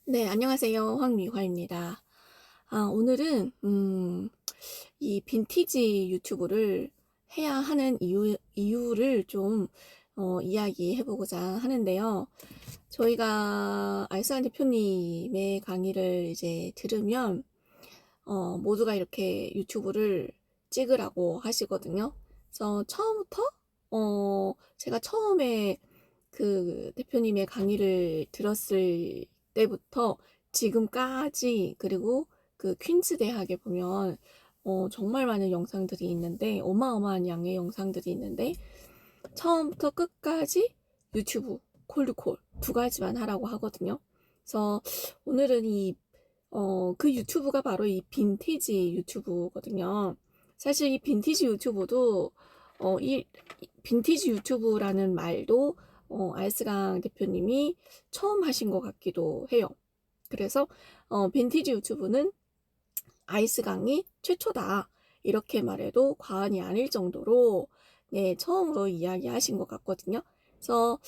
네, 안녕하세요. 황미화입니다. 오늘은 이 빈티지 유튜브를 해야 하는 이유를 좀 이야기해 보고자 하는데요. 저희가 알싸한 대표님의 강의를 이제 들으면 모두가 이렇게 유튜브를 찍으라고 하시거든요. 그래서 처음부터 제가 처음에 그 대표님의 강의를 들었을 때부터 지금까지, 그리고 그 퀸즈 대학에 보면 정말 많은 영상들이 있는데, 어마어마한 양의 영상들이 있는데, 처음부터 끝까지 유튜브 콜드콜 두 가지만 하라고 하거든요. 그래서 오늘은 그 유튜브가 바로 이 빈티지 유튜브거든요. 사실 이 빈티지 유튜브도 이 빈티지 유튜브라는 말도 알스강 대표님이 처음 하신 것 같기도 해요. 그래서 빈티지 유튜브는 아이스강이 최초다, 이렇게 말해도 과언이 아닐 정도로 네, 처음으로 이야기하신 것 같거든요. 그래서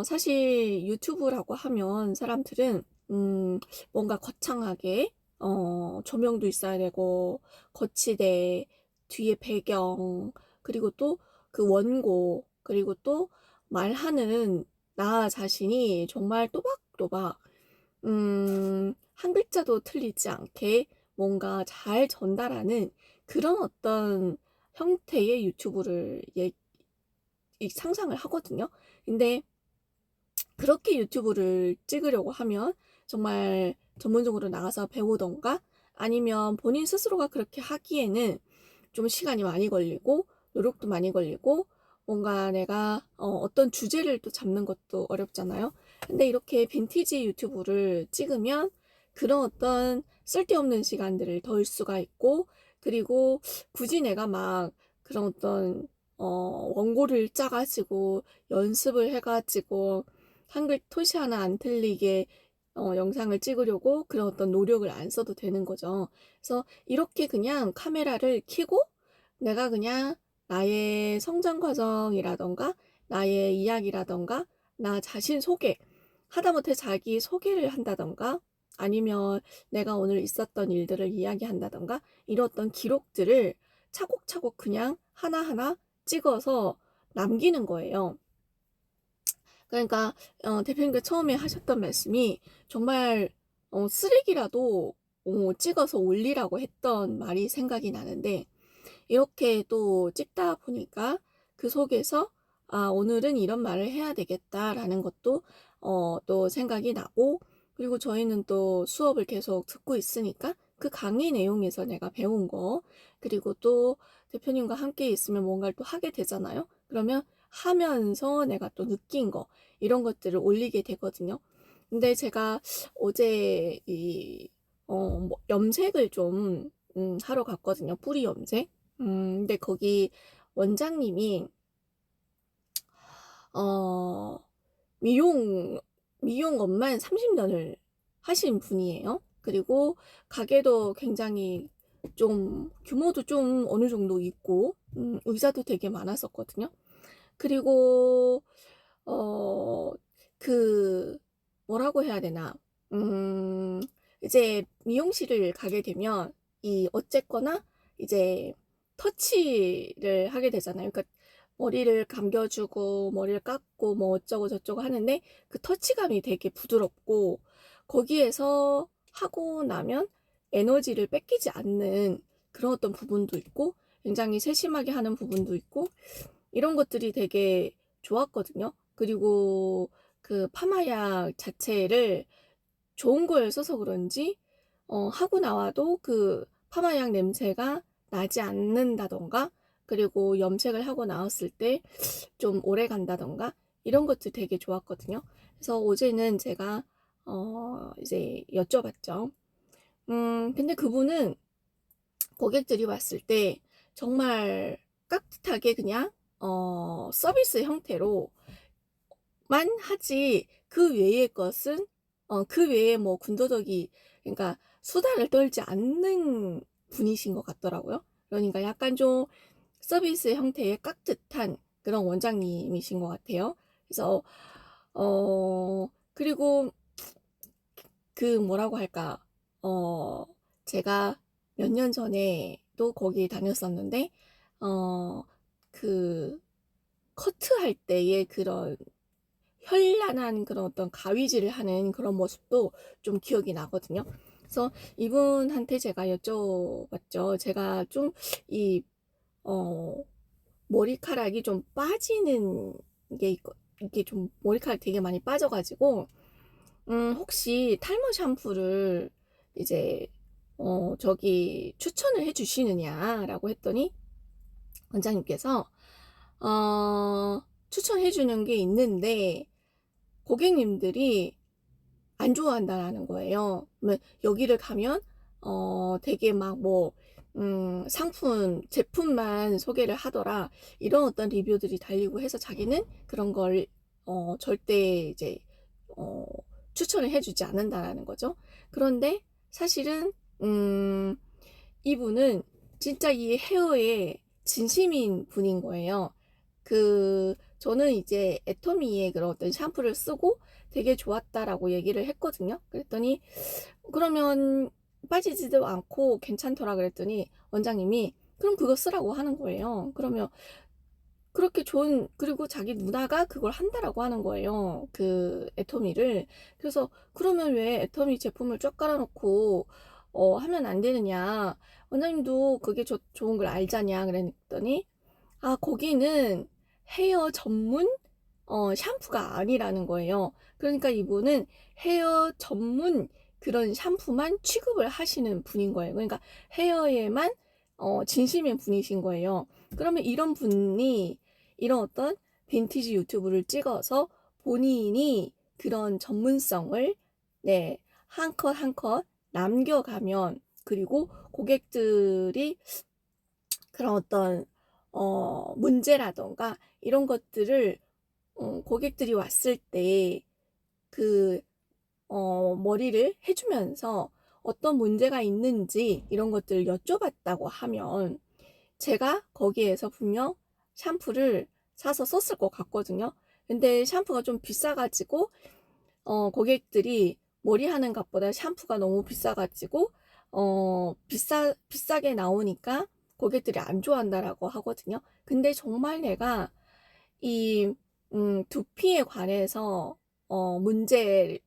사실 유튜브라고 하면 사람들은 뭔가 거창하게 조명도 있어야 되고, 거치대, 뒤에 배경, 그리고 또 그 원고, 그리고 또 말하는 나 자신이 정말 또박또박 한 글자도 틀리지 않게 뭔가 잘 전달하는 그런 어떤 형태의 유튜브를 상상을 하거든요. 근데 그렇게 유튜브를 찍으려고 하면 정말 전문적으로 나가서 배우던가, 아니면 본인 스스로가 그렇게 하기에는 좀 시간이 많이 걸리고 노력도 많이 걸리고, 뭔가 내가 어떤 주제를 또 잡는 것도 어렵잖아요. 근데 이렇게 빈티지 유튜브를 찍으면 그런 어떤 쓸데없는 시간들을 덜 수가 있고, 그리고 굳이 내가 막 그런 어떤 원고를 짜가지고 연습을 해가지고 한글 토시 하나 안 틀리게 영상을 찍으려고 그런 어떤 노력을 안 써도 되는 거죠. 그래서 이렇게 그냥 카메라를 켜고 내가 그냥 나의 성장 과정이라던가 나의 이야기라던가 나 자신 소개, 하다못해 자기 소개를 한다던가, 아니면 내가 오늘 있었던 일들을 이야기한다던가, 이런 어떤 기록들을 차곡차곡 그냥 하나하나 찍어서 남기는 거예요. 그러니까 대표님께 처음에 하셨던 말씀이 정말 쓰레기라도 찍어서 올리라고 했던 말이 생각이 나는데, 이렇게 또 찍다 보니까 그 속에서 오늘은 이런 말을 해야 되겠다라는 것도 또 생각이 나고, 그리고 저희는 또 수업을 계속 듣고 있으니까 그 강의 내용에서 내가 배운 거, 그리고 또 대표님과 함께 있으면 뭔가를 또 하게 되잖아요. 그러면 하면서 내가 또 느낀 거, 이런 것들을 올리게 되거든요. 근데 제가 어제 염색을 좀 하러 갔거든요. 뿌리 염색. 근데 거기 원장님이 어 미용 미용업만 30년을 하신 분이에요. 그리고 가게도 굉장히 좀 규모도 좀 어느 정도 있고, 의사도 되게 많았었거든요. 그리고 어 그 뭐라고 해야 되나, 음 이제 미용실을 가게 되면 이 어쨌거나 이제 터치를 하게 되잖아요. 그러니까 머리를 감겨주고 머리를 깎고 뭐 어쩌고 저쩌고 하는데, 그 터치감이 되게 부드럽고, 거기에서 하고 나면 에너지를 뺏기지 않는 그런 어떤 부분도 있고, 굉장히 세심하게 하는 부분도 있고, 이런 것들이 되게 좋았거든요. 그리고 그 파마약 자체를 좋은 걸 써서 그런지 하고 나와도 그 파마약 냄새가 나지 않는다던가, 그리고 염색을 하고 나왔을 때 좀 오래 간다던가, 이런 것들 되게 좋았거든요. 그래서 어제는 제가 이제 여쭤봤죠. 근데 그분은 고객들이 왔을 때 정말 깍듯하게 그냥 서비스 형태로만 하지, 그 외의 것은 그 외에 뭐 군더더기, 그러니까 수다를 떨지 않는 분이신 것 같더라고요. 그러니까 약간 좀 서비스 형태의 깍듯한 그런 원장님이신 것 같아요. 그래서 그리고 그 뭐라고 할까, 제가 몇 년 전에도 거기 다녔었는데, 그 커트할 때의 그런 현란한 그런 어떤 가위질을 하는 그런 모습도 좀 기억이 나거든요. 그래서 이분한테 제가 여쭤봤죠. 제가 좀 이, 어, 머리카락이 좀 빠지는 게 이게 좀 머리카락 되게 많이 빠져가지고, 혹시 탈모 샴푸를 이제, 저기 추천을 해 주시느냐라고 했더니, 원장님께서, 추천해 주는 게 있는데, 고객님들이 안 좋아한다라는 거예요. 그러면 여기를 가면 되게 막 뭐 상품 제품만 소개를 하더라 이런 어떤 리뷰들이 달리고 해서 자기는 그런 걸 절대 이제 어, 추천을 해주지 않는다라는 거죠. 그런데 사실은 이분은 진짜 이 헤어에 진심인 분인 거예요. 저는 이제 애터미의 그런 어떤 샴푸를 쓰고 되게 좋았다라고 얘기를 했거든요. 그랬더니, 그러면 빠지지도 않고 괜찮더라 그랬더니 원장님이 그럼 그거 쓰라고 하는 거예요. 그러면 그렇게 좋은, 그리고 자기 누나가 그걸 한다라고 하는 거예요. 그 애터미를. 그래서 그러면 왜 애터미 제품을 쫙 깔아놓고 하면 안 되느냐. 원장님도 그게 좋은 걸 알잖냐. 그랬더니 아, 거기는 헤어 전문 샴푸가 아니라는 거예요. 그러니까 이분은 헤어 전문 그런 샴푸만 취급을 하시는 분인 거예요. 그러니까 헤어에만 진심인 분이신 거예요. 그러면 이런 분이 이런 어떤 빈티지 유튜브를 찍어서 본인이 그런 전문성을 네, 한 컷 한 컷 남겨가면 그리고 고객들이 그런 어떤 문제라던가 이런 것들을 고객들이 왔을 때 그 머리를 해주면서 어떤 문제가 있는지 이런 것들을 여쭤봤다고 하면 제가 거기에서 분명 샴푸를 사서 썼을 것 같거든요. 근데 샴푸가 좀 비싸가지고 고객들이 머리 하는 값보다 샴푸가 너무 비싸가지고 비싸게 나오니까 고객들이 안 좋아한다라고 하거든요. 근데 정말 내가 이 두피에 관해서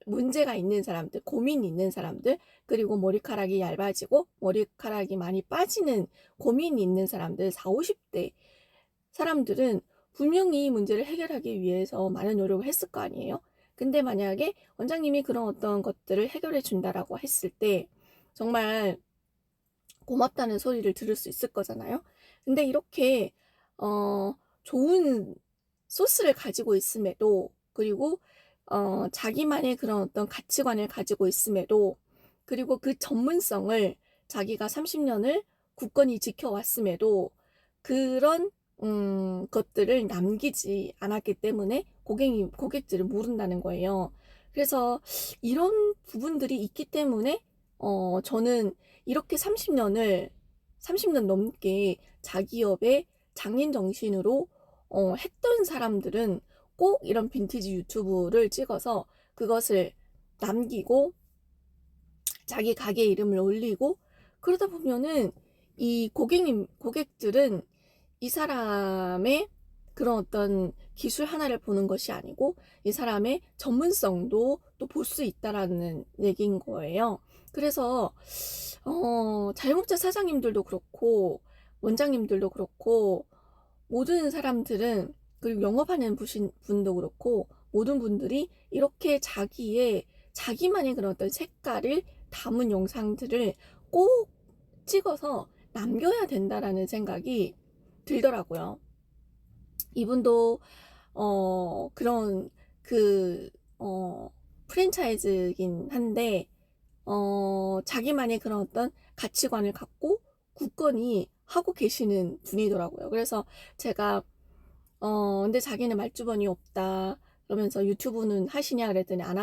문제가 있는 사람들, 고민이 있는 사람들, 그리고 머리카락이 얇아지고 머리카락이 많이 빠지는 고민이 있는 사람들, 40, 50대 사람들은 분명히 이 문제를 해결하기 위해서 많은 노력을 했을 거 아니에요? 근데 만약에 원장님이 그런 어떤 것들을 해결해 준다라고 했을 때 정말 고맙다는 소리를 들을 수 있을 거잖아요. 근데 이렇게 좋은 소스를 가지고 있음에도 그리고 자기만의 그런 어떤 가치관을 가지고 있음에도 그리고 그 전문성을 자기가 30년을 굳건히 지켜왔음에도 그런 것들을 남기지 않았기 때문에 고객들을 모른다는 거예요. 그래서 이런 부분들이 있기 때문에 저는 이렇게 30년 넘게 자기업의 장인 정신으로 했던 사람들은 꼭 이런 빈티지 유튜브를 찍어서 그것을 남기고 자기 가게 이름을 올리고 그러다 보면은 이 고객들은 이 사람의 그런 어떤 기술 하나를 보는 것이 아니고 이 사람의 전문성도 또 볼 수 있다라는 얘기인 거예요. 그래서 자영업자 사장님들도 그렇고 원장님들도 그렇고 모든 사람들은 그리고 영업하는 분도 그렇고 모든 분들이 이렇게 자기만의 그런 어떤 색깔을 담은 영상들을 꼭 찍어서 남겨야 된다라는 생각이 들더라고요. 이분도 그런 그 프랜차이즈긴 한데 자기만의 그런 어떤 가치관을 갖고 굳건히 하고 계시는 분이더라고요. 그래서 제가 근데 자기는 말주변이 없다. 그러면서 유튜브는 하시냐 그랬더니 안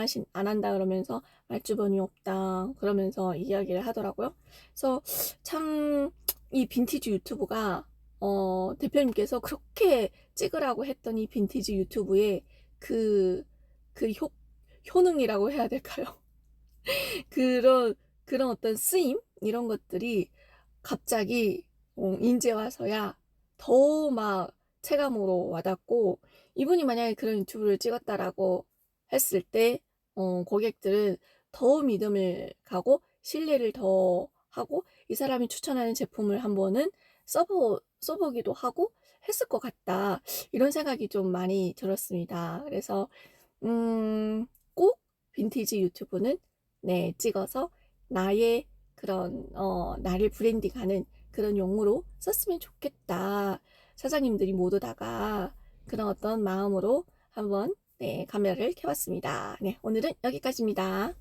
한다 그러면서 말주변이 없다. 그러면서 이야기를 하더라고요. 그래서 참 이 빈티지 유튜브가 대표님께서 그렇게 찍으라고 했더니 빈티지 유튜브의 그 효능이라고 해야 될까요? 그런 그런 어떤 쓰임 이런 것들이 갑자기 인제 와서야 더 막 체감으로 와닿고, 이분이 만약에 그런 유튜브를 찍었다라고 했을 때 고객들은 더 믿음을 가고 신뢰를 더 하고 '이 사람이 추천하는 제품을 한번은 써 보기도 하고 했을 것 같다.' 이런 생각이 좀 많이 들었습니다. 그래서 꼭 빈티지 유튜브는 네 찍어서 나의 그런 나를 브랜딩하는 그런 용으로 썼으면 좋겠다. 사장님들이 모두 다가 그런 어떤 마음으로 한번 네 카메라를 켜 봤습니다. 네 오늘은 여기까지입니다.